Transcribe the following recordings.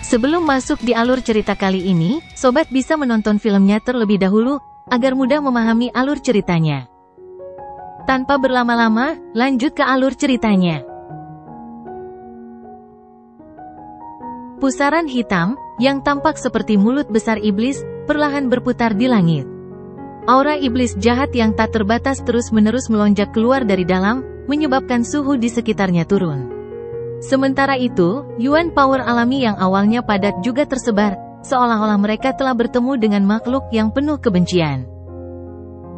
Sebelum masuk di alur cerita kali ini, sobat bisa menonton filmnya terlebih dahulu, agar mudah memahami alur ceritanya. Tanpa berlama-lama, lanjut ke alur ceritanya. Pusaran hitam, yang tampak seperti mulut besar iblis, perlahan berputar di langit. Aura iblis jahat yang tak terbatas terus-menerus melonjak keluar dari dalam, menyebabkan suhu di sekitarnya turun. Sementara itu, yuan power alami yang awalnya padat juga tersebar, seolah-olah mereka telah bertemu dengan makhluk yang penuh kebencian.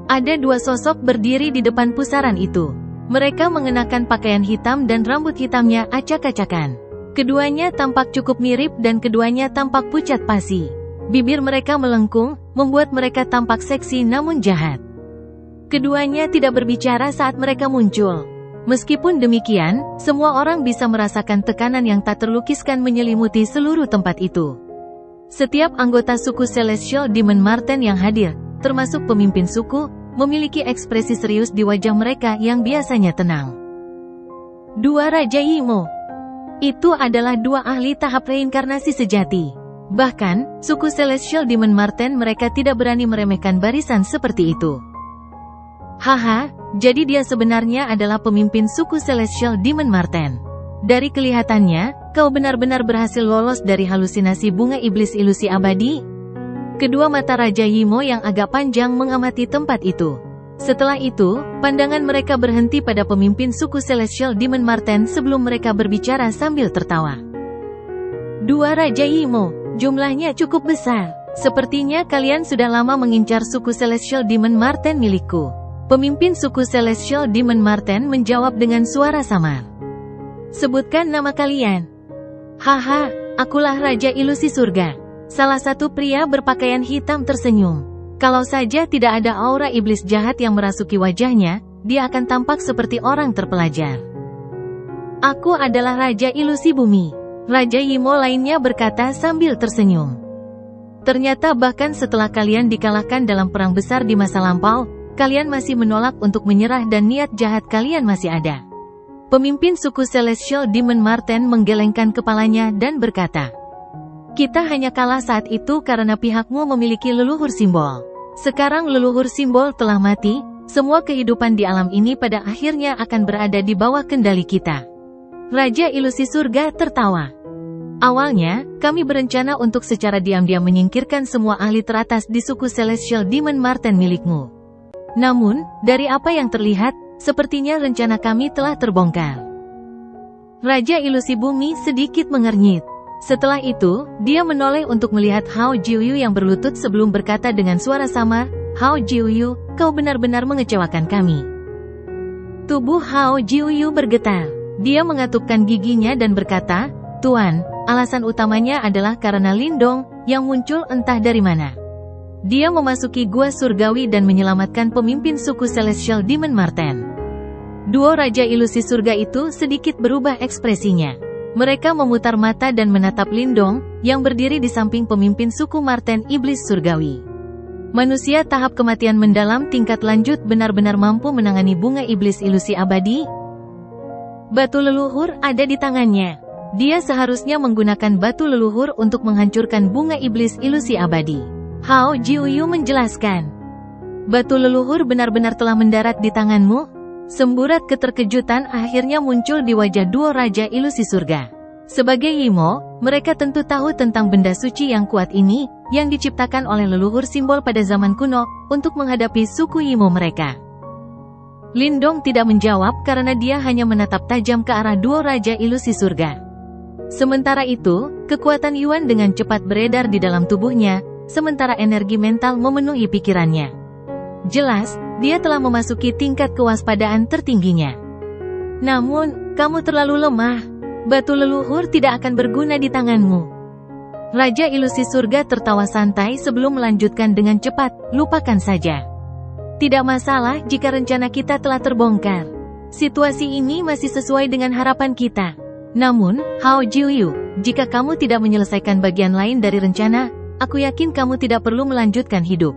Ada dua sosok berdiri di depan pusaran itu. Mereka mengenakan pakaian hitam dan rambut hitamnya acak-acakan. Keduanya tampak cukup mirip dan keduanya tampak pucat pasi. Bibir mereka melengkung, membuat mereka tampak seksi namun jahat. Keduanya tidak berbicara saat mereka muncul. Meskipun demikian, semua orang bisa merasakan tekanan yang tak terlukiskan menyelimuti seluruh tempat itu. Setiap anggota suku Celestial Demon Marten yang hadir, termasuk pemimpin suku, memiliki ekspresi serius di wajah mereka yang biasanya tenang. Dua Raja Yimo. Itu adalah dua ahli tahap reinkarnasi sejati. Bahkan, suku Celestial Demon Marten mereka tidak berani meremehkan barisan seperti itu. Haha, jadi dia sebenarnya adalah pemimpin suku Celestial Demon Marten. Dari kelihatannya, kau benar-benar berhasil lolos dari halusinasi bunga iblis ilusi abadi. Kedua mata Raja Yimo yang agak panjang mengamati tempat itu. Setelah itu, pandangan mereka berhenti pada pemimpin suku Celestial Demon Marten sebelum mereka berbicara sambil tertawa. Dua Raja Yimo, jumlahnya cukup besar. Sepertinya kalian sudah lama mengincar suku Celestial Demon Marten milikku. Pemimpin suku Celestial Demon Marten menjawab dengan suara samar. Sebutkan nama kalian. Haha, akulah Raja Ilusi Surga. Salah satu pria berpakaian hitam tersenyum. Kalau saja tidak ada aura iblis jahat yang merasuki wajahnya, dia akan tampak seperti orang terpelajar. Aku adalah Raja Ilusi Bumi. Raja Yimo lainnya berkata sambil tersenyum. Ternyata bahkan setelah kalian dikalahkan dalam perang besar di masa lampau, kalian masih menolak untuk menyerah dan niat jahat kalian masih ada. Pemimpin suku Celestial Demon Marten menggelengkan kepalanya dan berkata, kita hanya kalah saat itu karena pihakmu memiliki leluhur simbol. Sekarang leluhur simbol telah mati, semua kehidupan di alam ini pada akhirnya akan berada di bawah kendali kita. Raja Ilusi Surga tertawa. Awalnya, kami berencana untuk secara diam-diam menyingkirkan semua ahli teratas di suku Celestial Demon Marten milikmu. Namun, dari apa yang terlihat, sepertinya rencana kami telah terbongkar. Raja Ilusi Bumi sedikit mengernyit. Setelah itu, dia menoleh untuk melihat Hao Jiuyu yang berlutut sebelum berkata dengan suara samar, Hao Jiuyu, kau benar-benar mengecewakan kami. Tubuh Hao Jiuyu bergetar. Dia mengatupkan giginya dan berkata, Tuan, alasan utamanya adalah karena Lindong, yang muncul entah dari mana. Dia memasuki gua surgawi dan menyelamatkan pemimpin suku Celestial Demon Marten. Duo Raja Ilusi Surga itu sedikit berubah ekspresinya. Mereka memutar mata dan menatap Lindong, yang berdiri di samping pemimpin suku Marten Iblis Surgawi. Manusia tahap kematian mendalam tingkat lanjut benar-benar mampu menangani bunga iblis ilusi abadi? Batu leluhur ada di tangannya. Dia seharusnya menggunakan batu leluhur untuk menghancurkan bunga iblis ilusi abadi. Hao Jiuyu menjelaskan. Batu leluhur benar-benar telah mendarat di tanganmu? Semburat keterkejutan akhirnya muncul di wajah duo Raja Ilusi Surga. Sebagai Yimo, mereka tentu tahu tentang benda suci yang kuat ini, yang diciptakan oleh leluhur simbol pada zaman kuno, untuk menghadapi suku Yimo mereka. Lindong tidak menjawab karena dia hanya menatap tajam ke arah duo Raja Ilusi Surga. Sementara itu, kekuatan Yuan dengan cepat beredar di dalam tubuhnya, sementara energi mental memenuhi pikirannya. Jelas, dia telah memasuki tingkat kewaspadaan tertingginya. Namun, kamu terlalu lemah. Batu leluhur tidak akan berguna di tanganmu. Raja Ilusi Surga tertawa santai sebelum melanjutkan dengan cepat, lupakan saja. Tidak masalah jika rencana kita telah terbongkar. Situasi ini masih sesuai dengan harapan kita. Namun, Hao Jiuyu, jika kamu tidak menyelesaikan bagian lain dari rencana, aku yakin kamu tidak perlu melanjutkan hidup.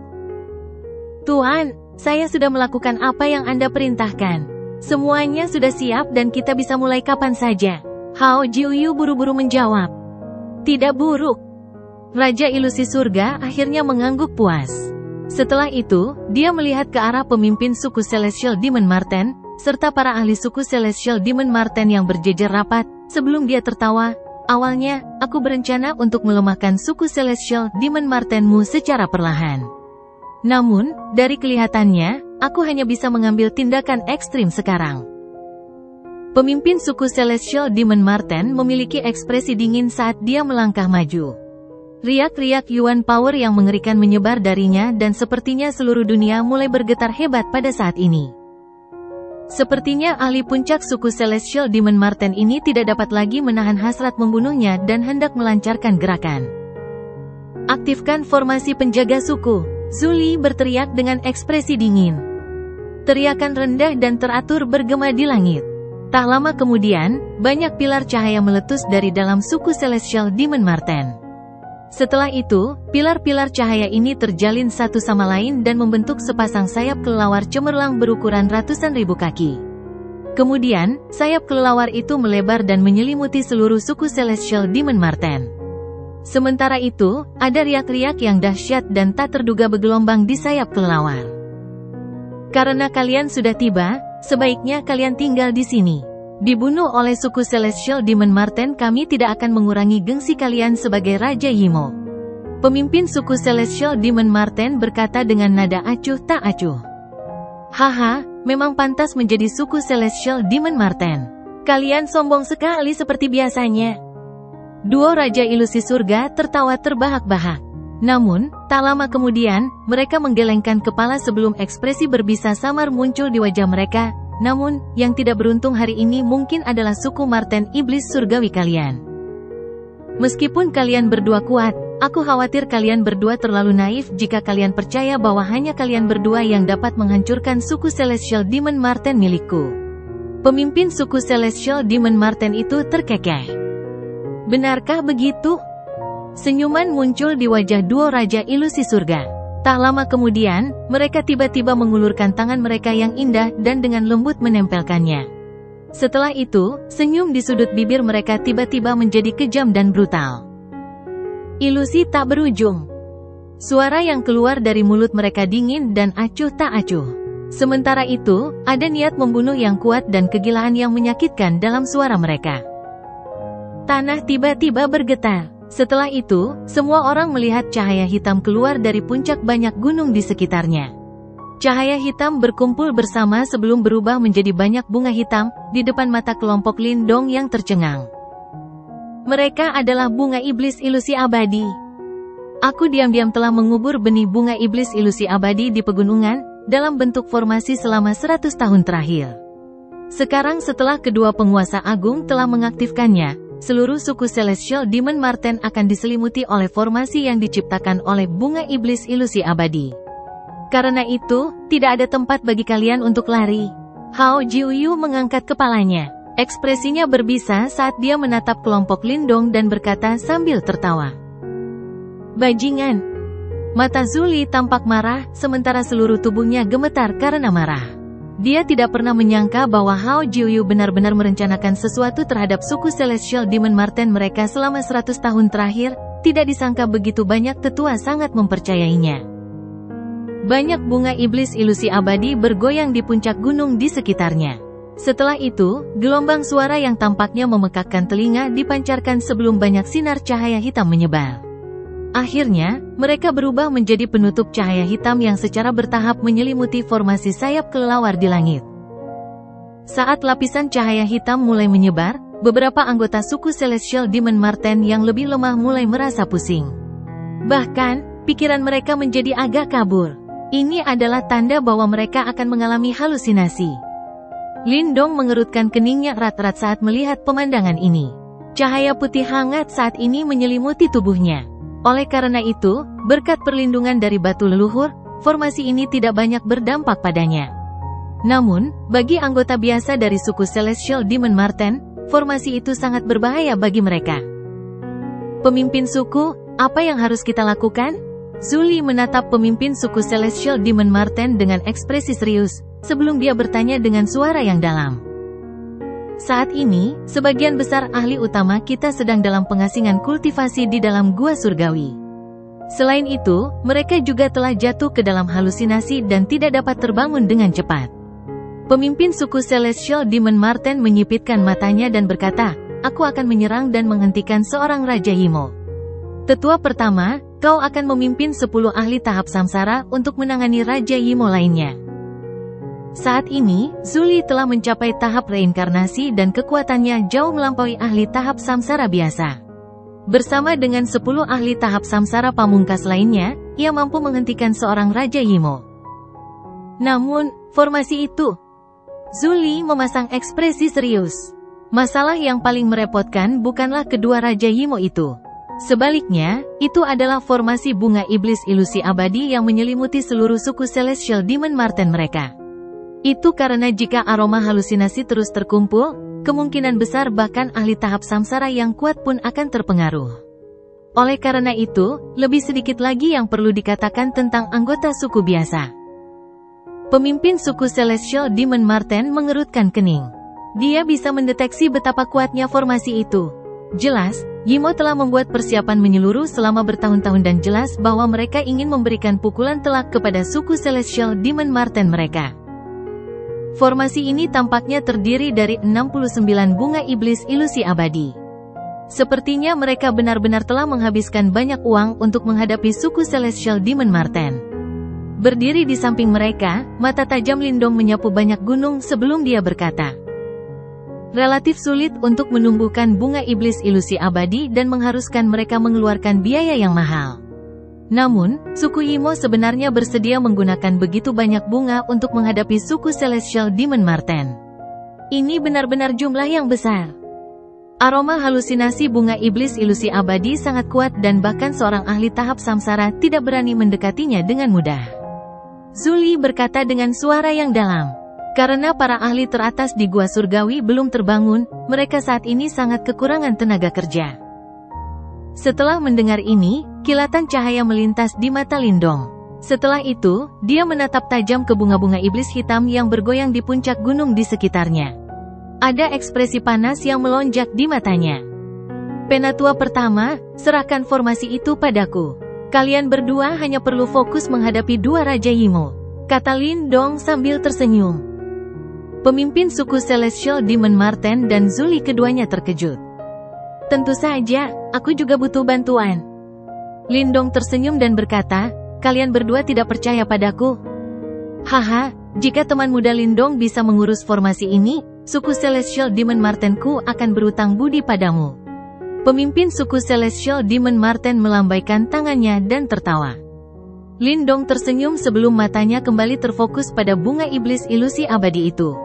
Tuan, saya sudah melakukan apa yang Anda perintahkan. Semuanya sudah siap dan kita bisa mulai kapan saja. Hao Jiuyu buru-buru menjawab. Tidak buruk. Raja Ilusi Surga akhirnya mengangguk puas. Setelah itu, dia melihat ke arah pemimpin suku Celestial Demon Marten, serta para ahli suku Celestial Demon Marten yang berjejer rapat. Sebelum dia tertawa, awalnya, aku berencana untuk melemahkan suku Celestial Demon Martenmu secara perlahan. Namun, dari kelihatannya, aku hanya bisa mengambil tindakan ekstrim sekarang. Pemimpin suku Celestial Demon Marten memiliki ekspresi dingin saat dia melangkah maju. Riak-riak Yuan Power yang mengerikan menyebar darinya dan sepertinya seluruh dunia mulai bergetar hebat pada saat ini. Sepertinya ahli puncak suku Celestial Demon Marten ini tidak dapat lagi menahan hasrat membunuhnya dan hendak melancarkan gerakan. Aktifkan formasi penjaga suku, Zhu Li berteriak dengan ekspresi dingin. Teriakan rendah dan teratur bergema di langit. Tak lama kemudian, banyak pilar cahaya meletus dari dalam suku Celestial Demon Marten. Setelah itu, pilar-pilar cahaya ini terjalin satu sama lain dan membentuk sepasang sayap kelelawar cemerlang berukuran ratusan ribu kaki. Kemudian, sayap kelelawar itu melebar dan menyelimuti seluruh suku Celestial Demon Marten. Sementara itu, ada riak-riak yang dahsyat dan tak terduga bergelombang di sayap kelelawar. Karena kalian sudah tiba, sebaiknya kalian tinggal di sini. Dibunuh oleh suku Celestial Demon Marten, kami tidak akan mengurangi gengsi kalian sebagai Raja Yimo. Pemimpin suku Celestial Demon Marten berkata dengan nada acuh tak acuh. Haha, memang pantas menjadi suku Celestial Demon Marten. Kalian sombong sekali seperti biasanya. Duo Raja Ilusi Surga tertawa terbahak-bahak. Namun, tak lama kemudian, mereka menggelengkan kepala sebelum ekspresi berbisa samar muncul di wajah mereka. Namun, yang tidak beruntung hari ini mungkin adalah suku Marten Iblis Surgawi kalian. Meskipun kalian berdua kuat, aku khawatir kalian berdua terlalu naif jika kalian percaya bahwa hanya kalian berdua yang dapat menghancurkan suku Celestial Demon Marten milikku. Pemimpin suku Celestial Demon Marten itu terkekeh. Benarkah begitu? Senyuman muncul di wajah duo Raja Ilusi Surga. Tak lama kemudian, mereka tiba-tiba mengulurkan tangan mereka yang indah dan dengan lembut menempelkannya. Setelah itu, senyum di sudut bibir mereka tiba-tiba menjadi kejam dan brutal. Ilusi tak berujung. Suara yang keluar dari mulut mereka dingin dan acuh tak acuh. Sementara itu, ada niat membunuh yang kuat dan kegilaan yang menyakitkan dalam suara mereka. Tanah tiba-tiba bergetar. Setelah itu, semua orang melihat cahaya hitam keluar dari puncak banyak gunung di sekitarnya. Cahaya hitam berkumpul bersama sebelum berubah menjadi banyak bunga hitam di depan mata kelompok Lindong yang tercengang. Mereka adalah bunga iblis ilusi abadi. Aku diam-diam telah mengubur benih bunga iblis ilusi abadi di pegunungan dalam bentuk formasi selama 100 tahun terakhir. Sekarang setelah kedua penguasa agung telah mengaktifkannya, seluruh suku Celestial Demon Marten akan diselimuti oleh formasi yang diciptakan oleh bunga iblis ilusi abadi. Karena itu, tidak ada tempat bagi kalian untuk lari. Hao Jiuyu mengangkat kepalanya. Ekspresinya berbisa saat dia menatap kelompok Lindong dan berkata sambil tertawa. Bajingan. Mata Zhu Li tampak marah, sementara seluruh tubuhnya gemetar karena marah. Dia tidak pernah menyangka bahwa Hao Jiuyu benar-benar merencanakan sesuatu terhadap suku Celestial Demon Marten mereka selama 100 tahun terakhir. Tidak disangka begitu banyak tetua sangat mempercayainya. Banyak bunga iblis ilusi abadi bergoyang di puncak gunung di sekitarnya. Setelah itu, gelombang suara yang tampaknya memekakkan telinga dipancarkan sebelum banyak sinar cahaya hitam menyebar. Akhirnya, mereka berubah menjadi penutup cahaya hitam yang secara bertahap menyelimuti formasi sayap kelelawar di langit. Saat lapisan cahaya hitam mulai menyebar, beberapa anggota suku Celestial Demon Marten yang lebih lemah mulai merasa pusing. Bahkan, pikiran mereka menjadi agak kabur. Ini adalah tanda bahwa mereka akan mengalami halusinasi. Lindong mengerutkan keningnya erat-erat saat melihat pemandangan ini. Cahaya putih hangat saat ini menyelimuti tubuhnya. Oleh karena itu, berkat perlindungan dari batu leluhur, formasi ini tidak banyak berdampak padanya. Namun, bagi anggota biasa dari suku Celestial Demon Marten, formasi itu sangat berbahaya bagi mereka. Pemimpin suku, apa yang harus kita lakukan? Zhu Li menatap pemimpin suku Celestial Demon Marten dengan ekspresi serius, sebelum dia bertanya dengan suara yang dalam. Saat ini, sebagian besar ahli utama kita sedang dalam pengasingan kultivasi di dalam gua surgawi. Selain itu, mereka juga telah jatuh ke dalam halusinasi dan tidak dapat terbangun dengan cepat. Pemimpin suku Celestial Demon Marten menyipitkan matanya dan berkata, "Aku akan menyerang dan menghentikan seorang Raja Yimo. Tetua pertama, kau akan memimpin 10 ahli tahap samsara untuk menangani Raja Yimo lainnya." Saat ini, Zuli telah mencapai tahap reinkarnasi dan kekuatannya jauh melampaui ahli tahap samsara biasa. Bersama dengan 10 ahli tahap samsara pamungkas lainnya, ia mampu menghentikan seorang Raja Yimo. Namun, formasi itu... Zuli memasang ekspresi serius. Masalah yang paling merepotkan bukanlah kedua Raja Yimo itu. Sebaliknya, itu adalah formasi bunga iblis ilusi abadi yang menyelimuti seluruh suku Celestial Demon Marten mereka. Itu karena jika aroma halusinasi terus terkumpul, kemungkinan besar bahkan ahli tahap samsara yang kuat pun akan terpengaruh. Oleh karena itu, lebih sedikit lagi yang perlu dikatakan tentang anggota suku biasa. Pemimpin suku Celestial Demon Marten mengerutkan kening. Dia bisa mendeteksi betapa kuatnya formasi itu. Jelas, Yimo telah membuat persiapan menyeluruh selama bertahun-tahun dan jelas bahwa mereka ingin memberikan pukulan telak kepada suku Celestial Demon Marten mereka. Formasi ini tampaknya terdiri dari 69 bunga iblis ilusi abadi. Sepertinya mereka benar-benar telah menghabiskan banyak uang untuk menghadapi suku Celestial Demon Marten. Berdiri di samping mereka, mata tajam Lindong menyapu banyak gunung sebelum dia berkata, "Relatif sulit untuk menumbuhkan bunga iblis ilusi abadi dan mengharuskan mereka mengeluarkan biaya yang mahal. Namun, suku Yimo sebenarnya bersedia menggunakan begitu banyak bunga untuk menghadapi suku Celestial Demon Marten. Ini benar-benar jumlah yang besar." Aroma halusinasi bunga iblis ilusi abadi sangat kuat dan bahkan seorang ahli tahap samsara tidak berani mendekatinya dengan mudah. Zuli berkata dengan suara yang dalam, "Karena para ahli teratas di gua surgawi belum terbangun, mereka saat ini sangat kekurangan tenaga kerja." Setelah mendengar ini, kilatan cahaya melintas di mata Lindong. Setelah itu, dia menatap tajam ke bunga-bunga iblis hitam yang bergoyang di puncak gunung di sekitarnya. Ada ekspresi panas yang melonjak di matanya. "Penatua pertama, serahkan formasi itu padaku. Kalian berdua hanya perlu fokus menghadapi dua Raja Yimo," kata Lindong sambil tersenyum. Pemimpin suku Celestial Demon Marten dan Zuli keduanya terkejut. "Tentu saja, aku juga butuh bantuan." Lindong tersenyum dan berkata, "Kalian berdua tidak percaya padaku?" "Haha, jika teman muda Lindong bisa mengurus formasi ini, suku Celestial Demon Martenku akan berutang budi padamu." Pemimpin suku Celestial Demon Marten melambaikan tangannya dan tertawa. Lindong tersenyum sebelum matanya kembali terfokus pada bunga iblis ilusi abadi itu.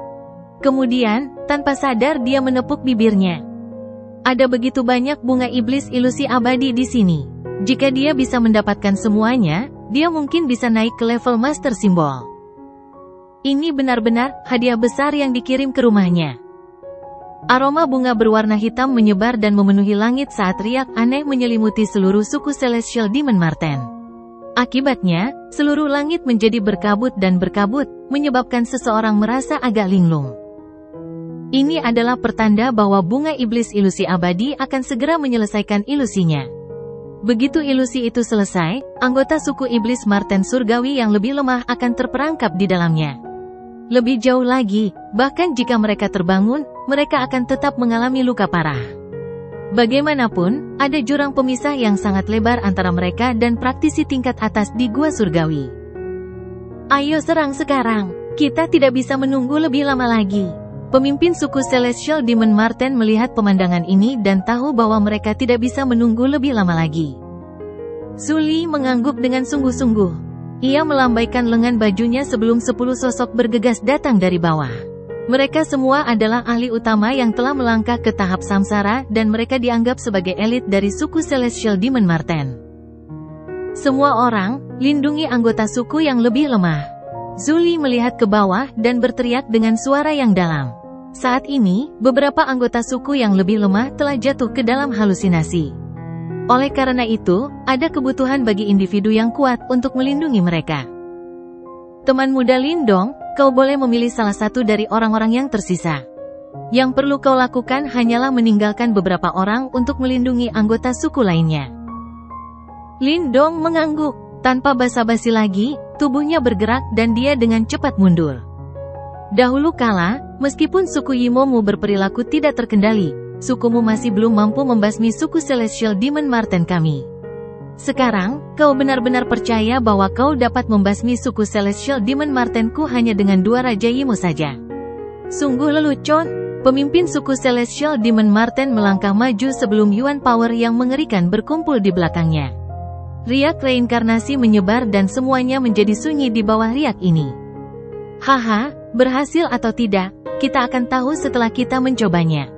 Kemudian, tanpa sadar dia menepuk bibirnya. Ada begitu banyak bunga iblis ilusi abadi di sini. Jika dia bisa mendapatkan semuanya, dia mungkin bisa naik ke level master simbol. Ini benar-benar hadiah besar yang dikirim ke rumahnya. Aroma bunga berwarna hitam menyebar dan memenuhi langit saat riak aneh menyelimuti seluruh suku Celestial Demon Marten. Akibatnya, seluruh langit menjadi berkabut dan berkabut, menyebabkan seseorang merasa agak linglung. Ini adalah pertanda bahwa bunga iblis ilusi abadi akan segera menyelesaikan ilusinya. Begitu ilusi itu selesai, anggota suku iblis Marten surgawi yang lebih lemah akan terperangkap di dalamnya. Lebih jauh lagi, bahkan jika mereka terbangun, mereka akan tetap mengalami luka parah. Bagaimanapun, ada jurang pemisah yang sangat lebar antara mereka dan praktisi tingkat atas di gua surgawi. "Ayo serang sekarang, kita tidak bisa menunggu lebih lama lagi." Pemimpin suku Celestial Demon Marten melihat pemandangan ini dan tahu bahwa mereka tidak bisa menunggu lebih lama lagi. Zuli mengangguk dengan sungguh-sungguh. Ia melambaikan lengan bajunya sebelum 10 sosok bergegas datang dari bawah. Mereka semua adalah ahli utama yang telah melangkah ke tahap samsara dan mereka dianggap sebagai elit dari suku Celestial Demon Marten. "Semua orang, lindungi anggota suku yang lebih lemah." Zuli melihat ke bawah dan berteriak dengan suara yang dalam. Saat ini, beberapa anggota suku yang lebih lemah telah jatuh ke dalam halusinasi. Oleh karena itu, ada kebutuhan bagi individu yang kuat untuk melindungi mereka. "Teman muda Lindong, kau boleh memilih salah satu dari orang-orang yang tersisa." Yang perlu kau lakukan hanyalah meninggalkan beberapa orang untuk melindungi anggota suku lainnya. Lindong mengangguk. Tanpa basa-basi lagi, tubuhnya bergerak dan dia dengan cepat mundur. Dahulu kala, meskipun suku Yimomu berperilaku tidak terkendali, sukumu masih belum mampu membasmi suku Celestial Demon Marten kami. Sekarang, kau benar-benar percaya bahwa kau dapat membasmi suku Celestial Demon Martenku hanya dengan 2 Raja Yimo saja. Sungguh lelucon. Pemimpin suku Celestial Demon Marten melangkah maju sebelum Yuan Power yang mengerikan berkumpul di belakangnya. Riak reinkarnasi menyebar dan semuanya menjadi sunyi di bawah riak ini. Haha, berhasil atau tidak, kita akan tahu setelah kita mencobanya.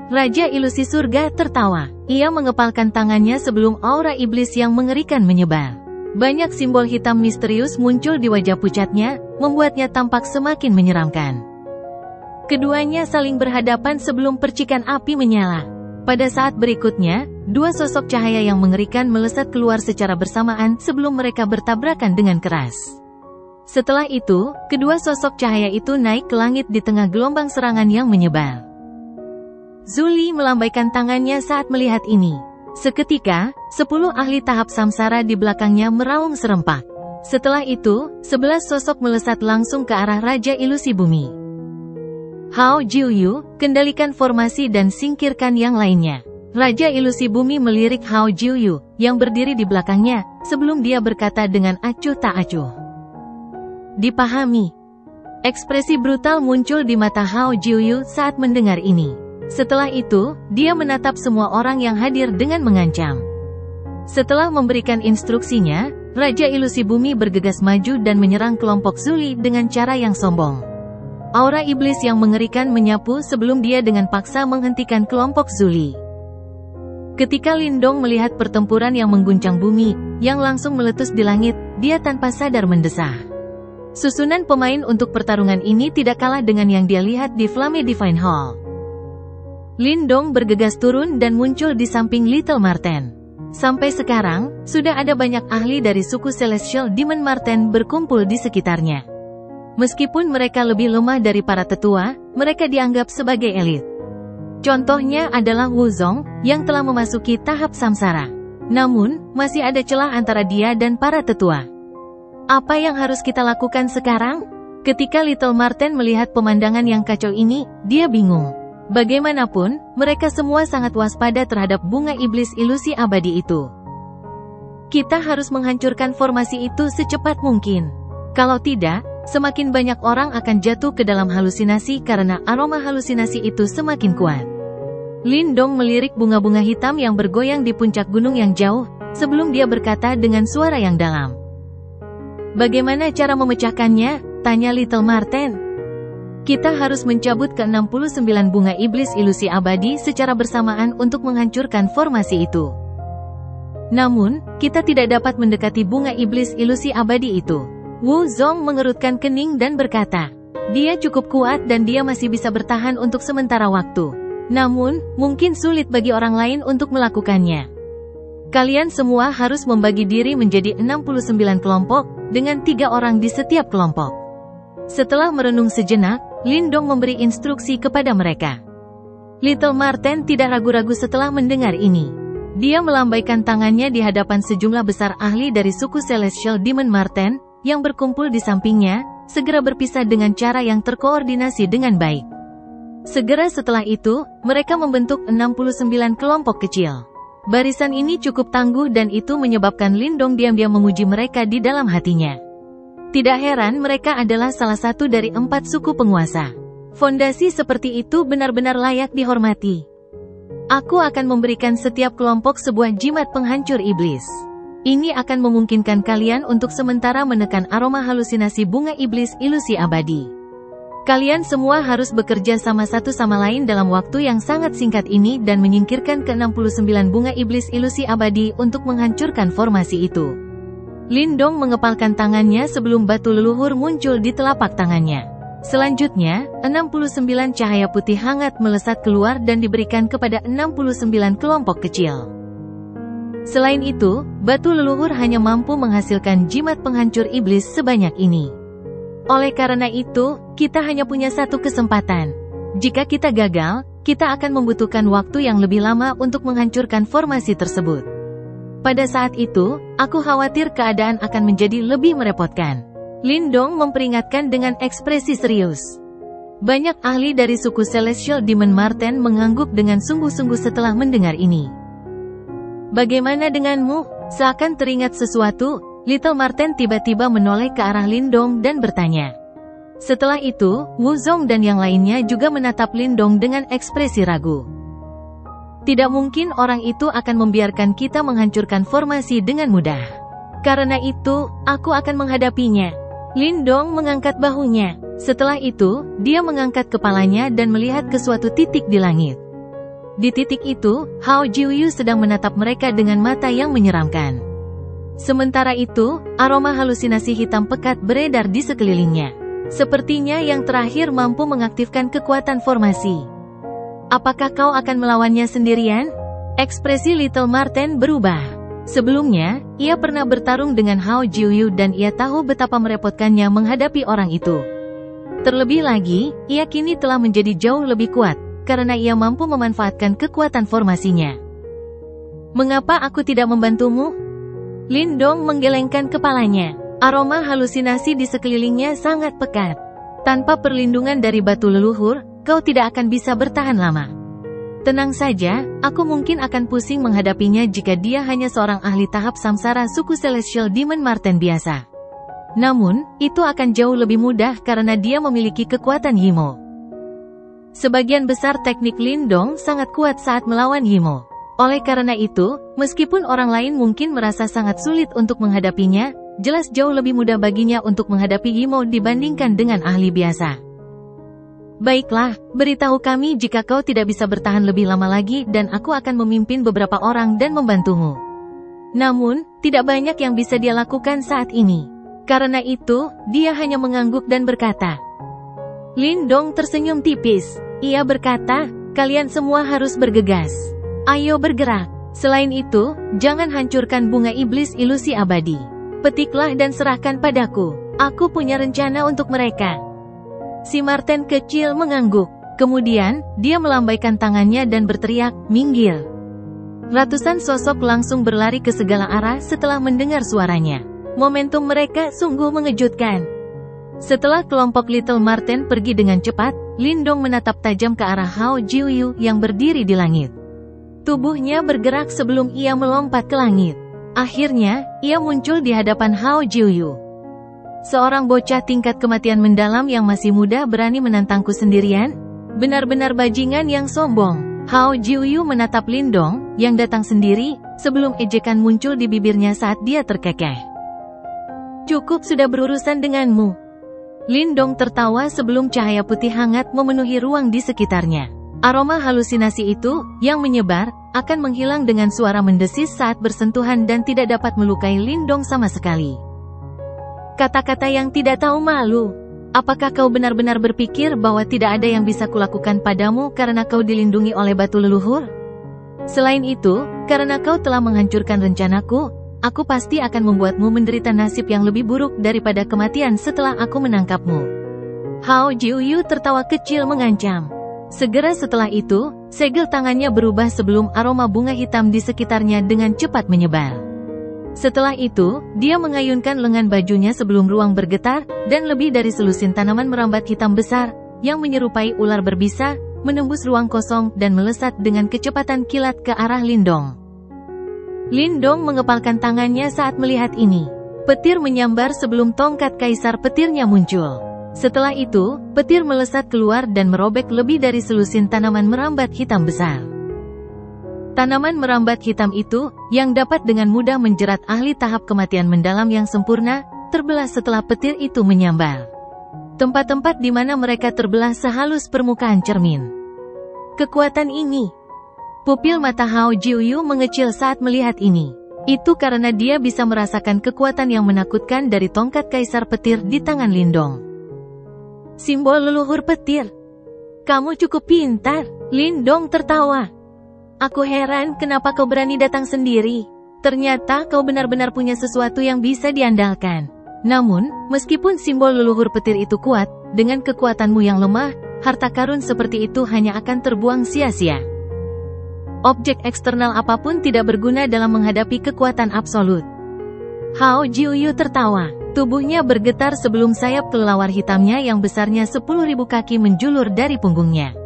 Raja Ilusi Surga tertawa. Ia mengepalkan tangannya sebelum aura iblis yang mengerikan menyebar. Banyak simbol hitam misterius muncul di wajah pucatnya, membuatnya tampak semakin menyeramkan. Keduanya saling berhadapan sebelum percikan api menyala. Pada saat berikutnya, 2 sosok cahaya yang mengerikan melesat keluar secara bersamaan sebelum mereka bertabrakan dengan keras. Setelah itu, kedua sosok cahaya itu naik ke langit di tengah gelombang serangan yang menyebar. Zuli melambaikan tangannya saat melihat ini. Seketika, 10 ahli tahap samsara di belakangnya meraung serempak. Setelah itu, 11 sosok melesat langsung ke arah Raja Ilusi Bumi. Hao Jiuyu, kendalikan formasi dan singkirkan yang lainnya. Raja Ilusi Bumi melirik Hao Jiuyu, yang berdiri di belakangnya, sebelum dia berkata dengan acuh tak acuh. Dipahami. Ekspresi brutal muncul di mata Hao Jiuyu saat mendengar ini. Setelah itu, dia menatap semua orang yang hadir dengan mengancam. Setelah memberikan instruksinya, Raja Ilusi Bumi bergegas maju dan menyerang kelompok Zuli dengan cara yang sombong. Aura iblis yang mengerikan menyapu sebelum dia dengan paksa menghentikan kelompok Zuli. Ketika Lindong melihat pertempuran yang mengguncang bumi, yang langsung meletus di langit, dia tanpa sadar mendesah. Susunan pemain untuk pertarungan ini tidak kalah dengan yang dia lihat di Flame Divine Hall. Lindong bergegas turun dan muncul di samping Little Marten. Sampai sekarang, sudah ada banyak ahli dari suku Celestial Demon Marten berkumpul di sekitarnya. Meskipun mereka lebih lemah dari para tetua, mereka dianggap sebagai elit. Contohnya adalah Wuzong, yang telah memasuki tahap samsara. Namun, masih ada celah antara dia dan para tetua. Apa yang harus kita lakukan sekarang? Ketika Little Marten melihat pemandangan yang kacau ini, dia bingung. Bagaimanapun, mereka semua sangat waspada terhadap bunga iblis ilusi abadi itu. Kita harus menghancurkan formasi itu secepat mungkin. Kalau tidak, semakin banyak orang akan jatuh ke dalam halusinasi karena aroma halusinasi itu semakin kuat. Lindong melirik bunga-bunga hitam yang bergoyang di puncak gunung yang jauh, sebelum dia berkata dengan suara yang dalam. Bagaimana cara memecahkannya? Tanya Little Marten. Kita harus mencabut ke-69 bunga iblis ilusi abadi secara bersamaan untuk menghancurkan formasi itu. Namun, kita tidak dapat mendekati bunga iblis ilusi abadi itu. Wuzong mengerutkan kening dan berkata, dia cukup kuat dan dia masih bisa bertahan untuk sementara waktu. Namun, mungkin sulit bagi orang lain untuk melakukannya. Kalian semua harus membagi diri menjadi 69 kelompok, dengan 3 orang di setiap kelompok. Setelah merenung sejenak, Lindong memberi instruksi kepada mereka. Little Marten tidak ragu-ragu setelah mendengar ini. Dia melambaikan tangannya di hadapan sejumlah besar ahli dari suku Celestial Demon Marten, yang berkumpul di sampingnya, segera berpisah dengan cara yang terkoordinasi dengan baik. Segera setelah itu, mereka membentuk 69 kelompok kecil. Barisan ini cukup tangguh dan itu menyebabkan Lindong diam-diam memuji mereka di dalam hatinya. Tidak heran mereka adalah salah satu dari 4 suku penguasa. Fondasi seperti itu benar-benar layak dihormati. Aku akan memberikan setiap kelompok sebuah jimat penghancur iblis. Ini akan memungkinkan kalian untuk sementara menekan aroma halusinasi bunga iblis ilusi abadi. Kalian semua harus bekerja sama satu sama lain dalam waktu yang sangat singkat ini dan menyingkirkan ke-69 bunga iblis ilusi abadi untuk menghancurkan formasi itu. Lindong mengepalkan tangannya sebelum batu leluhur muncul di telapak tangannya. Selanjutnya, 69 cahaya putih hangat melesat keluar dan diberikan kepada 69 kelompok kecil. Selain itu, batu leluhur hanya mampu menghasilkan jimat penghancur iblis sebanyak ini. Oleh karena itu, kita hanya punya satu kesempatan. Jika kita gagal, kita akan membutuhkan waktu yang lebih lama untuk menghancurkan formasi tersebut. Pada saat itu, aku khawatir keadaan akan menjadi lebih merepotkan. Lindong memperingatkan dengan ekspresi serius. Banyak ahli dari suku Celestial Demon Marten mengangguk dengan sungguh-sungguh setelah mendengar ini. Bagaimana denganmu? Seakan teringat sesuatu, Little Marten tiba-tiba menoleh ke arah Lindong dan bertanya. Setelah itu, Wu Zong dan yang lainnya juga menatap Lindong dengan ekspresi ragu. Tidak mungkin orang itu akan membiarkan kita menghancurkan formasi dengan mudah. Karena itu, aku akan menghadapinya. Lindong mengangkat bahunya. Setelah itu, dia mengangkat kepalanya dan melihat ke suatu titik di langit. Di titik itu, Hao Jiuyu sedang menatap mereka dengan mata yang menyeramkan. Sementara itu, aroma halusinasi hitam pekat beredar di sekelilingnya. Sepertinya yang terakhir mampu mengaktifkan kekuatan formasi. Apakah kau akan melawannya sendirian? Ekspresi Little Marten berubah. Sebelumnya, ia pernah bertarung dengan Hao Jiuyu dan ia tahu betapa merepotkannya menghadapi orang itu. Terlebih lagi, ia kini telah menjadi jauh lebih kuat, karena ia mampu memanfaatkan kekuatan formasinya. Mengapa aku tidak membantumu? Lindong menggelengkan kepalanya. Aroma halusinasi di sekelilingnya sangat pekat. Tanpa perlindungan dari batu leluhur, kau tidak akan bisa bertahan lama. Tenang saja, aku mungkin akan pusing menghadapinya jika dia hanya seorang ahli tahap samsara suku Celestial Demon Marten biasa. Namun, itu akan jauh lebih mudah karena dia memiliki kekuatan Yimo. Sebagian besar teknik Lindong sangat kuat saat melawan Yimo. Oleh karena itu, meskipun orang lain mungkin merasa sangat sulit untuk menghadapinya, jelas jauh lebih mudah baginya untuk menghadapi Yimo dibandingkan dengan ahli biasa. Baiklah, beritahu kami jika kau tidak bisa bertahan lebih lama lagi dan aku akan memimpin beberapa orang dan membantumu. Namun, tidak banyak yang bisa dia lakukan saat ini. Karena itu, dia hanya mengangguk dan berkata. Lindong tersenyum tipis. Ia berkata, kalian semua harus bergegas. Ayo bergerak. Selain itu, jangan hancurkan bunga iblis ilusi abadi. Petiklah dan serahkan padaku. Aku punya rencana untuk mereka. Si Marten kecil mengangguk. Kemudian, dia melambaikan tangannya dan berteriak, minggir. Ratusan sosok langsung berlari ke segala arah setelah mendengar suaranya. Momentum mereka sungguh mengejutkan. Setelah kelompok Little Marten pergi dengan cepat, Lindong menatap tajam ke arah Hao Jiuyu yang berdiri di langit. Tubuhnya bergerak sebelum ia melompat ke langit. Akhirnya, ia muncul di hadapan Hao Jiuyu. Seorang bocah tingkat kematian mendalam yang masih muda berani menantangku sendirian? Benar-benar bajingan yang sombong. Hao Jiuyu menatap Lindong, yang datang sendiri, sebelum ejekan muncul di bibirnya saat dia terkekeh. Cukup sudah berurusan denganmu. Lindong tertawa sebelum cahaya putih hangat memenuhi ruang di sekitarnya. Aroma halusinasi itu, yang menyebar, akan menghilang dengan suara mendesis saat bersentuhan dan tidak dapat melukai Lindong sama sekali. Kata-kata yang tidak tahu malu. Apakah kau benar-benar berpikir bahwa tidak ada yang bisa kulakukan padamu karena kau dilindungi oleh batu leluhur? Selain itu, karena kau telah menghancurkan rencanaku, aku pasti akan membuatmu menderita nasib yang lebih buruk daripada kematian setelah aku menangkapmu. Hao Jiuyu tertawa kecil mengancam. Segera setelah itu, segel tangannya berubah sebelum aroma bunga hitam di sekitarnya dengan cepat menyebar. Setelah itu, dia mengayunkan lengan bajunya sebelum ruang bergetar, dan lebih dari selusin tanaman merambat hitam besar, yang menyerupai ular berbisa, menembus ruang kosong dan melesat dengan kecepatan kilat ke arah Lindong. Lindong mengepalkan tangannya saat melihat ini. Petir menyambar sebelum tongkat kaisar petirnya muncul. Setelah itu, petir melesat keluar dan merobek lebih dari selusin tanaman merambat hitam besar. Tanaman merambat hitam itu, yang dapat dengan mudah menjerat ahli tahap kematian mendalam yang sempurna, terbelah setelah petir itu menyambar. Tempat-tempat di mana mereka terbelah sehalus permukaan cermin. Kekuatan ini. Pupil mata Hao Jiuyu mengecil saat melihat ini. Itu karena dia bisa merasakan kekuatan yang menakutkan dari tongkat kaisar petir di tangan Lindong. Simbol leluhur petir. Kamu cukup pintar. Lindong tertawa. Aku heran kenapa kau berani datang sendiri. Ternyata kau benar-benar punya sesuatu yang bisa diandalkan. Namun, meskipun simbol leluhur petir itu kuat, dengan kekuatanmu yang lemah, harta karun seperti itu hanya akan terbuang sia-sia. Objek eksternal apapun tidak berguna dalam menghadapi kekuatan absolut. Hao Jiuyu tertawa. Tubuhnya bergetar sebelum sayap kelelawar hitamnya yang besarnya 10.000 kaki menjulur dari punggungnya.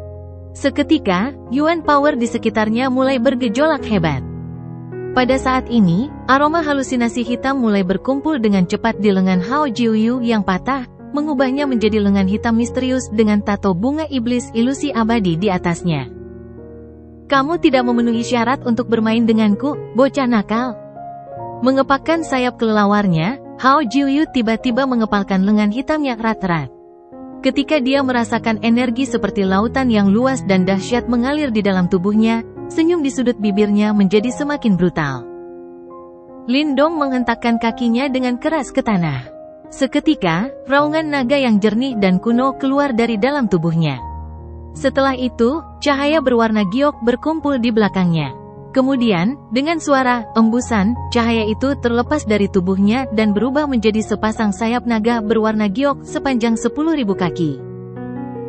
Seketika, Yuan Power di sekitarnya mulai bergejolak hebat. Pada saat ini, aroma halusinasi hitam mulai berkumpul dengan cepat di lengan Hao Jiuyu yang patah, mengubahnya menjadi lengan hitam misterius dengan tato bunga iblis ilusi abadi di atasnya. Kamu tidak memenuhi syarat untuk bermain denganku, bocah nakal. Mengepakkan sayap kelelawarnya, Hao Jiuyu tiba-tiba mengepalkan lengan hitamnya erat-erat. Ketika dia merasakan energi seperti lautan yang luas dan dahsyat mengalir di dalam tubuhnya, senyum di sudut bibirnya menjadi semakin brutal. Lindong menghentakkan kakinya dengan keras ke tanah. Seketika, raungan naga yang jernih dan kuno keluar dari dalam tubuhnya. Setelah itu, cahaya berwarna giok berkumpul di belakangnya. Kemudian, dengan suara embusan, cahaya itu terlepas dari tubuhnya dan berubah menjadi sepasang sayap naga berwarna giok sepanjang 10.000 kaki.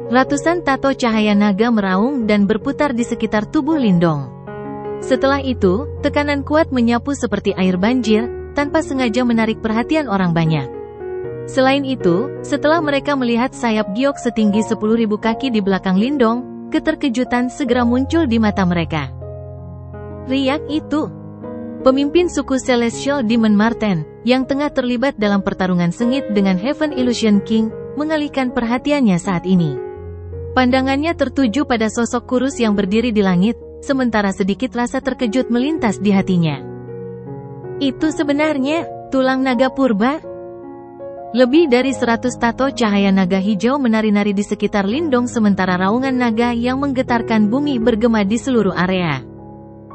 Ratusan tato cahaya naga meraung dan berputar di sekitar tubuh Lindong. Setelah itu, tekanan kuat menyapu seperti air banjir, tanpa sengaja menarik perhatian orang banyak. Selain itu, setelah mereka melihat sayap giok setinggi 10.000 kaki di belakang Lindong, keterkejutan segera muncul di mata mereka. Riak itu. Pemimpin suku Celestial Demon Marten, yang tengah terlibat dalam pertarungan sengit dengan Heaven Illusion King, mengalihkan perhatiannya saat ini. Pandangannya tertuju pada sosok kurus yang berdiri di langit, sementara sedikit rasa terkejut melintas di hatinya. Itu sebenarnya tulang naga purba? Lebih dari 100 tato cahaya naga hijau menari-nari di sekitar Lindong sementara raungan naga yang menggetarkan bumi bergema di seluruh area.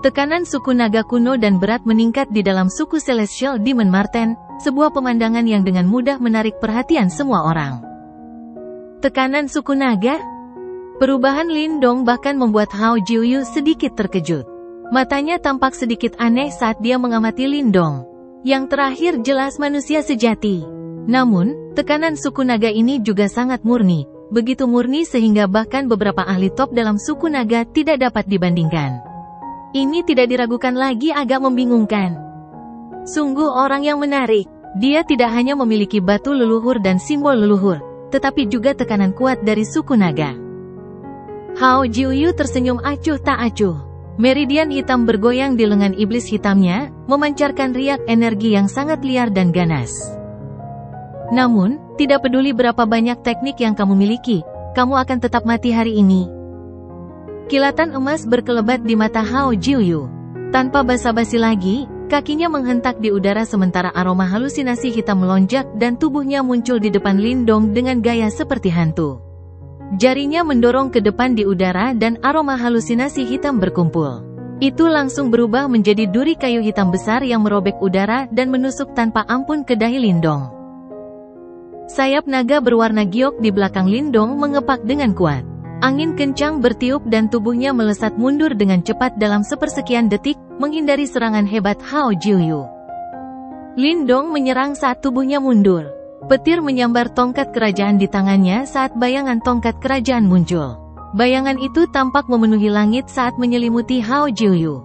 Tekanan suku naga kuno dan berat meningkat di dalam suku Celestial Demon Marten, sebuah pemandangan yang dengan mudah menarik perhatian semua orang. Tekanan suku naga? Perubahan Lindong bahkan membuat Hao Jiuyu sedikit terkejut. Matanya tampak sedikit aneh saat dia mengamati Lindong. Yang terakhir jelas manusia sejati. Namun, tekanan suku naga ini juga sangat murni. Begitu murni sehingga bahkan beberapa ahli top dalam suku naga tidak dapat dibandingkan. Ini tidak diragukan lagi agak membingungkan. Sungguh orang yang menarik. Dia tidak hanya memiliki batu leluhur dan simbol leluhur, tetapi juga tekanan kuat dari suku naga. Hao Jiuyu tersenyum acuh tak acuh. Meridian hitam bergoyang di lengan iblis hitamnya, memancarkan riak energi yang sangat liar dan ganas. Namun, tidak peduli berapa banyak teknik yang kamu miliki, kamu akan tetap mati hari ini. Kilatan emas berkelebat di mata Hao Jiuyu. Tanpa basa-basi lagi, kakinya menghentak di udara sementara aroma halusinasi hitam melonjak dan tubuhnya muncul di depan Lindong dengan gaya seperti hantu. Jarinya mendorong ke depan di udara dan aroma halusinasi hitam berkumpul. Itu langsung berubah menjadi duri kayu hitam besar yang merobek udara dan menusuk tanpa ampun ke dahi Lindong. Sayap naga berwarna giok di belakang Lindong mengepak dengan kuat. Angin kencang bertiup dan tubuhnya melesat mundur dengan cepat dalam sepersekian detik, menghindari serangan hebat Hao Jiuyu. Lindong menyerang saat tubuhnya mundur. Petir menyambar tongkat kerajaan di tangannya saat bayangan tongkat kerajaan muncul. Bayangan itu tampak memenuhi langit saat menyelimuti Hao Jiuyu.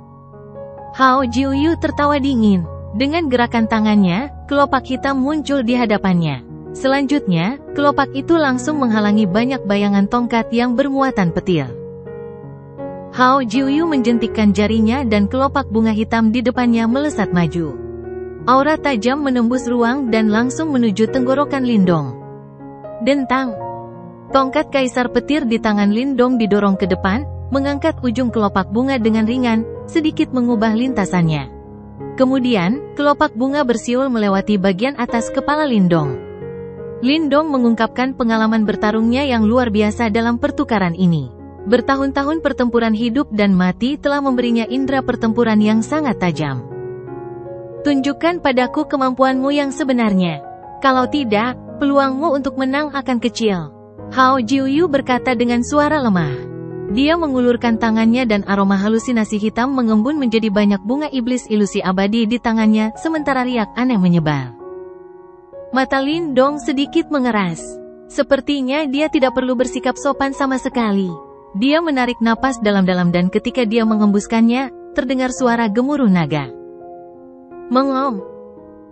Hao Jiuyu tertawa dingin. Dengan gerakan tangannya, kelopak hitam muncul di hadapannya. Selanjutnya, kelopak itu langsung menghalangi banyak bayangan tongkat yang bermuatan petir. Hao Jiuyu menjentikkan jarinya dan kelopak bunga hitam di depannya melesat maju. Aura tajam menembus ruang dan langsung menuju tenggorokan Lindong. Dentang. Tongkat kaisar petir di tangan Lindong didorong ke depan, mengangkat ujung kelopak bunga dengan ringan, sedikit mengubah lintasannya. Kemudian, kelopak bunga bersiul melewati bagian atas kepala Lindong. Lindong mengungkapkan pengalaman bertarungnya yang luar biasa dalam pertukaran ini. Bertahun-tahun pertempuran hidup dan mati telah memberinya indera pertempuran yang sangat tajam. Tunjukkan padaku kemampuanmu yang sebenarnya. Kalau tidak, peluangmu untuk menang akan kecil. Hao Jiuyu berkata dengan suara lemah. Dia mengulurkan tangannya dan aroma halusinasi hitam mengembun menjadi banyak bunga iblis ilusi abadi di tangannya sementara riak aneh menyebar. Mata Lindong sedikit mengeras. Sepertinya dia tidak perlu bersikap sopan sama sekali. Dia menarik napas dalam-dalam dan ketika dia mengembuskannya, terdengar suara gemuruh naga. Mengom.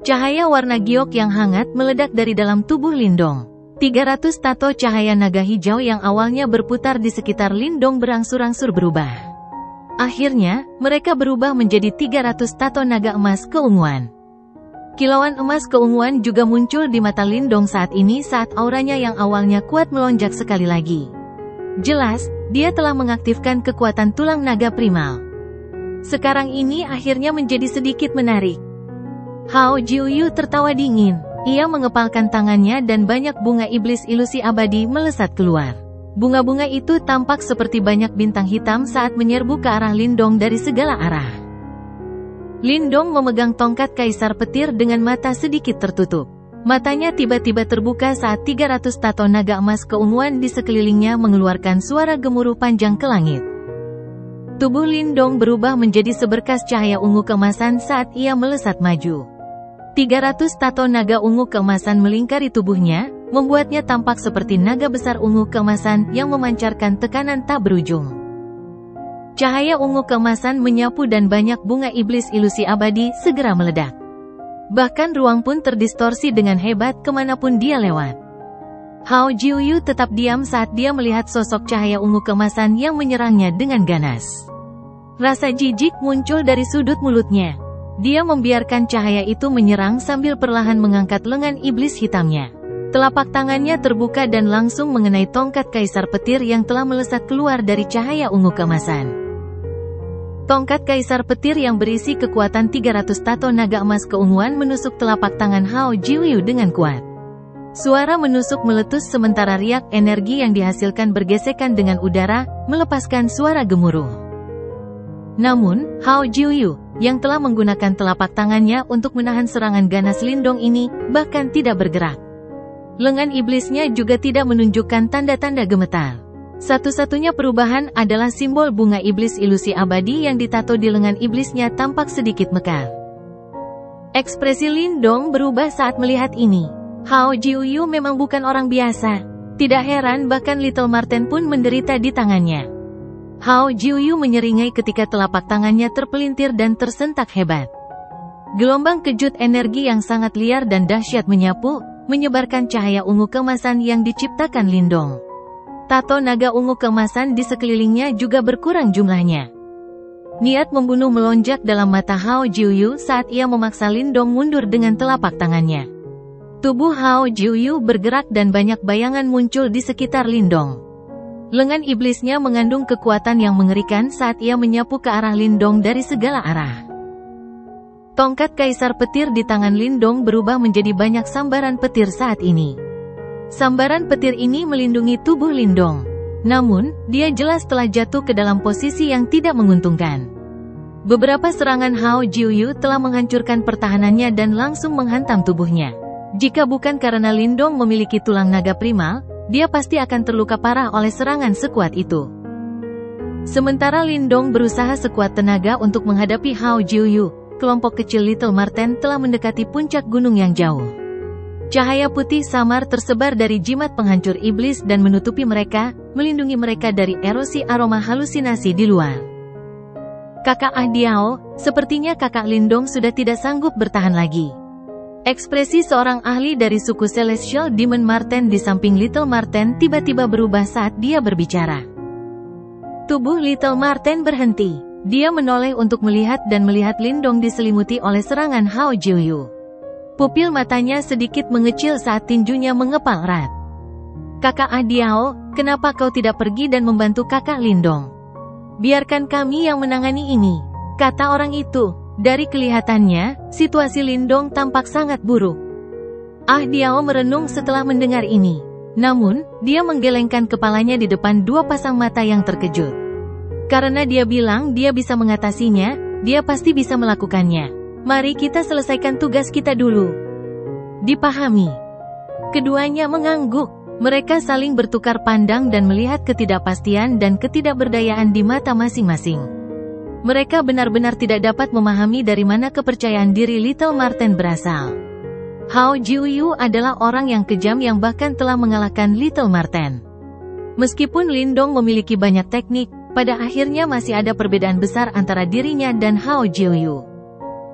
Cahaya warna giok yang hangat meledak dari dalam tubuh Lindong. 300 tato cahaya naga hijau yang awalnya berputar di sekitar Lindong berangsur-angsur berubah. Akhirnya, mereka berubah menjadi 300 tato naga emas keunguan. Kilauan emas keunguan juga muncul di mata Lindong saat ini saat auranya yang awalnya kuat melonjak sekali lagi. Jelas, dia telah mengaktifkan kekuatan tulang naga primal. Sekarang ini akhirnya menjadi sedikit menarik. Hao Jiuyu tertawa dingin. Ia mengepalkan tangannya dan banyak bunga iblis ilusi abadi melesat keluar. Bunga-bunga itu tampak seperti banyak bintang hitam saat menyerbu ke arah Lindong dari segala arah. Lindong memegang tongkat kaisar petir dengan mata sedikit tertutup. Matanya tiba-tiba terbuka saat 300 tato naga emas keunguan di sekelilingnya mengeluarkan suara gemuruh panjang ke langit. Tubuh Lindong berubah menjadi seberkas cahaya ungu keemasan saat ia melesat maju. 300 tato naga ungu keemasan melingkari tubuhnya, membuatnya tampak seperti naga besar ungu keemasan yang memancarkan tekanan tak berujung. Cahaya ungu keemasan menyapu dan banyak bunga iblis ilusi abadi segera meledak. Bahkan ruang pun terdistorsi dengan hebat kemanapun dia lewat. Hao Jiuyu tetap diam saat dia melihat sosok cahaya ungu keemasan yang menyerangnya dengan ganas. Rasa jijik muncul dari sudut mulutnya. Dia membiarkan cahaya itu menyerang sambil perlahan mengangkat lengan iblis hitamnya. Telapak tangannya terbuka dan langsung mengenai tongkat kaisar petir yang telah melesat keluar dari cahaya ungu keemasan. Tongkat kaisar petir yang berisi kekuatan 300 tato naga emas keunguan menusuk telapak tangan Hao Jiuyu dengan kuat. Suara menusuk meletus sementara riak energi yang dihasilkan bergesekan dengan udara, melepaskan suara gemuruh. Namun, Hao Jiuyu, yang telah menggunakan telapak tangannya untuk menahan serangan ganas Lindong ini, bahkan tidak bergerak. Lengan iblisnya juga tidak menunjukkan tanda-tanda gemetar. Satu-satunya perubahan adalah simbol bunga iblis ilusi abadi yang ditato di lengan iblisnya tampak sedikit mekar. Ekspresi Lindong berubah saat melihat ini. Hao Jiuyu memang bukan orang biasa. Tidak heran bahkan Little Marten pun menderita di tangannya. Hao Jiuyu menyeringai ketika telapak tangannya terpelintir dan tersentak hebat. Gelombang kejut energi yang sangat liar dan dahsyat menyapu, menyebarkan cahaya ungu keemasan yang diciptakan Lindong. Tato naga ungu keemasan di sekelilingnya juga berkurang jumlahnya. Niat membunuh melonjak dalam mata Hao Jiuyu saat ia memaksa Lindong mundur dengan telapak tangannya. Tubuh Hao Jiuyu bergerak dan banyak bayangan muncul di sekitar Lindong. Lengan iblisnya mengandung kekuatan yang mengerikan saat ia menyapu ke arah Lindong dari segala arah. Tongkat kaisar petir di tangan Lindong berubah menjadi banyak sambaran petir saat ini. Sambaran petir ini melindungi tubuh Lindong. Namun, dia jelas telah jatuh ke dalam posisi yang tidak menguntungkan. Beberapa serangan Hao Jiuyu telah menghancurkan pertahanannya dan langsung menghantam tubuhnya. Jika bukan karena Lindong memiliki tulang naga primal, dia pasti akan terluka parah oleh serangan sekuat itu. Sementara Lindong berusaha sekuat tenaga untuk menghadapi Hao Jiuyu, kelompok kecil Little Marten telah mendekati puncak gunung yang jauh. Cahaya putih samar tersebar dari jimat penghancur iblis dan menutupi mereka, melindungi mereka dari erosi aroma halusinasi di luar. Kakak Ahdiao, sepertinya kakak Lindong sudah tidak sanggup bertahan lagi. Ekspresi seorang ahli dari suku Celestial Demon Marten di samping Little Marten tiba-tiba berubah saat dia berbicara. Tubuh Little Marten berhenti. Dia menoleh untuk melihat dan melihat Lindong diselimuti oleh serangan Hao Jiuyu. Pupil matanya sedikit mengecil saat tinjunya mengepal erat. Kakak Ahdiao, kenapa kau tidak pergi dan membantu kakak Lindong? Biarkan kami yang menangani ini, kata orang itu. Dari kelihatannya, situasi Lindong tampak sangat buruk. Ahdiao merenung setelah mendengar ini. Namun, dia menggelengkan kepalanya di depan dua pasang mata yang terkejut. Karena dia bilang dia bisa mengatasinya, dia pasti bisa melakukannya. Mari kita selesaikan tugas kita dulu. Dipahami. Keduanya mengangguk. Mereka saling bertukar pandang dan melihat ketidakpastian dan ketidakberdayaan di mata masing-masing. Mereka benar-benar tidak dapat memahami dari mana kepercayaan diri Little Marten berasal. Hao Jiuyu adalah orang yang kejam yang bahkan telah mengalahkan Little Marten. Meskipun Lindong memiliki banyak teknik, pada akhirnya masih ada perbedaan besar antara dirinya dan Hao Jiuyu.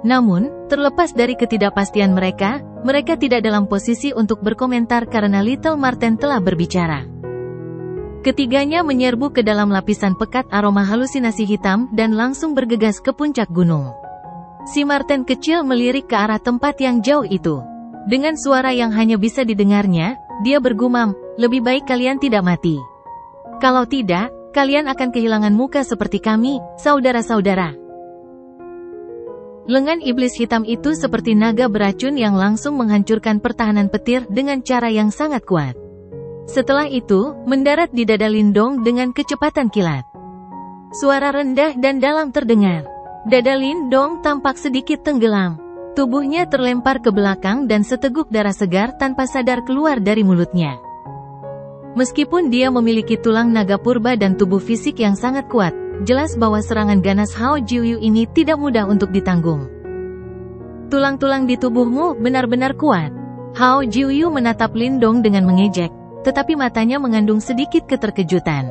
Namun, terlepas dari ketidakpastian mereka tidak dalam posisi untuk berkomentar karena Little Marten telah berbicara. Ketiganya menyerbu ke dalam lapisan pekat aroma halusinasi hitam dan langsung bergegas ke puncak gunung. Si Marten kecil melirik ke arah tempat yang jauh itu. Dengan suara yang hanya bisa didengarnya, dia bergumam, "Lebih baik kalian tidak mati. Kalau tidak, kalian akan kehilangan muka seperti kami, saudara-saudara." Lengan iblis hitam itu seperti naga beracun yang langsung menghancurkan pertahanan petir dengan cara yang sangat kuat. Setelah itu, mendarat di dada Lindong dengan kecepatan kilat. Suara rendah dan dalam terdengar. Dada Lindong tampak sedikit tenggelam. Tubuhnya terlempar ke belakang dan seteguk darah segar tanpa sadar keluar dari mulutnya. Meskipun dia memiliki tulang naga purba dan tubuh fisik yang sangat kuat, jelas bahwa serangan ganas Hao Jiuyu ini tidak mudah untuk ditanggung. "Tulang-tulang di tubuhmu benar-benar kuat." Hao Jiuyu menatap Lindong dengan mengejek, tetapi matanya mengandung sedikit keterkejutan.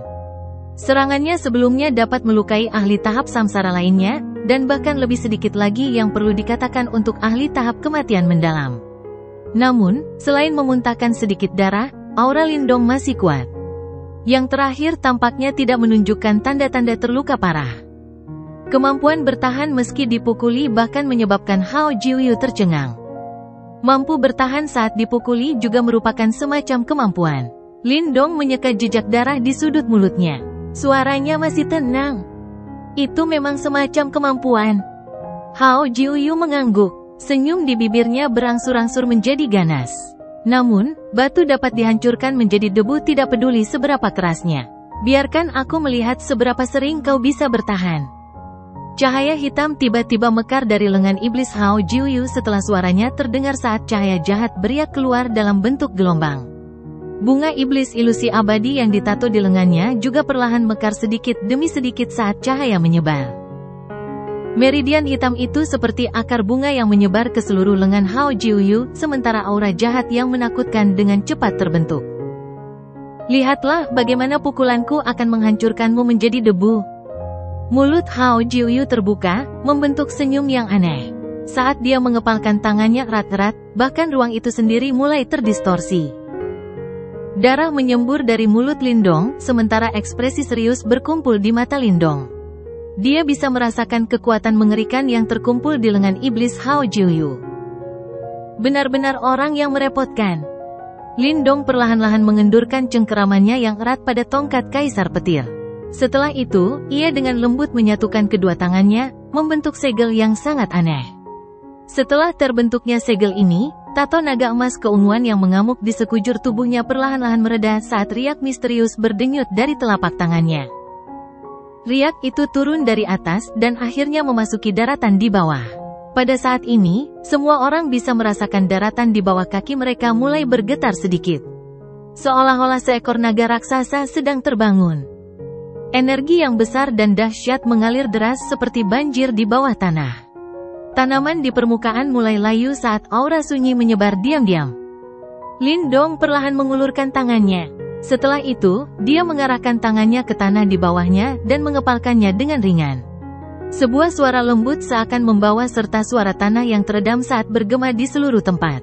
Serangannya sebelumnya dapat melukai ahli tahap samsara lainnya, dan bahkan lebih sedikit lagi yang perlu dikatakan untuk ahli tahap kematian mendalam. Namun, selain memuntahkan sedikit darah, aura Lindong masih kuat. Yang terakhir tampaknya tidak menunjukkan tanda-tanda terluka parah. Kemampuan bertahan meski dipukuli bahkan menyebabkan Hao Jiuyu tercengang. Mampu bertahan saat dipukuli juga merupakan semacam kemampuan. Lindong menyeka jejak darah di sudut mulutnya. Suaranya masih tenang. "Itu memang semacam kemampuan." Hao Jiuyu mengangguk. Senyum di bibirnya berangsur-angsur menjadi ganas. Namun, batu dapat dihancurkan menjadi debu tidak peduli seberapa kerasnya. "Biarkan aku melihat seberapa sering kau bisa bertahan." Cahaya hitam tiba-tiba mekar dari lengan iblis Hao Jiuyu setelah suaranya terdengar saat cahaya jahat beriak keluar dalam bentuk gelombang. Bunga iblis ilusi abadi yang ditato di lengannya juga perlahan mekar sedikit demi sedikit saat cahaya menyebar. Meridian hitam itu seperti akar bunga yang menyebar ke seluruh lengan Hao Jiuyu, sementara aura jahat yang menakutkan dengan cepat terbentuk. "Lihatlah bagaimana pukulanku akan menghancurkanmu menjadi debu." Mulut Hao Jiuyu terbuka, membentuk senyum yang aneh. Saat dia mengepalkan tangannya erat-erat, bahkan ruang itu sendiri mulai terdistorsi. Darah menyembur dari mulut Lindong, sementara ekspresi serius berkumpul di mata Lindong. Dia bisa merasakan kekuatan mengerikan yang terkumpul di lengan iblis Hao Jiuyu. Benar-benar orang yang merepotkan. Lindong perlahan-lahan mengendurkan cengkeramannya yang erat pada tongkat kaisar petir. Setelah itu, ia dengan lembut menyatukan kedua tangannya, membentuk segel yang sangat aneh. Setelah terbentuknya segel ini, tato naga emas keunguan yang mengamuk di sekujur tubuhnya perlahan-lahan mereda saat riak misterius berdenyut dari telapak tangannya. Riak itu turun dari atas dan akhirnya memasuki daratan di bawah. Pada saat ini, semua orang bisa merasakan daratan di bawah kaki mereka mulai bergetar sedikit. Seolah-olah seekor naga raksasa sedang terbangun. Energi yang besar dan dahsyat mengalir deras seperti banjir di bawah tanah. Tanaman di permukaan mulai layu saat aura sunyi menyebar diam-diam. Lindong perlahan mengulurkan tangannya. Setelah itu, dia mengarahkan tangannya ke tanah di bawahnya dan mengepalkannya dengan ringan. Sebuah suara lembut seakan membawa serta suara tanah yang teredam saat bergema di seluruh tempat.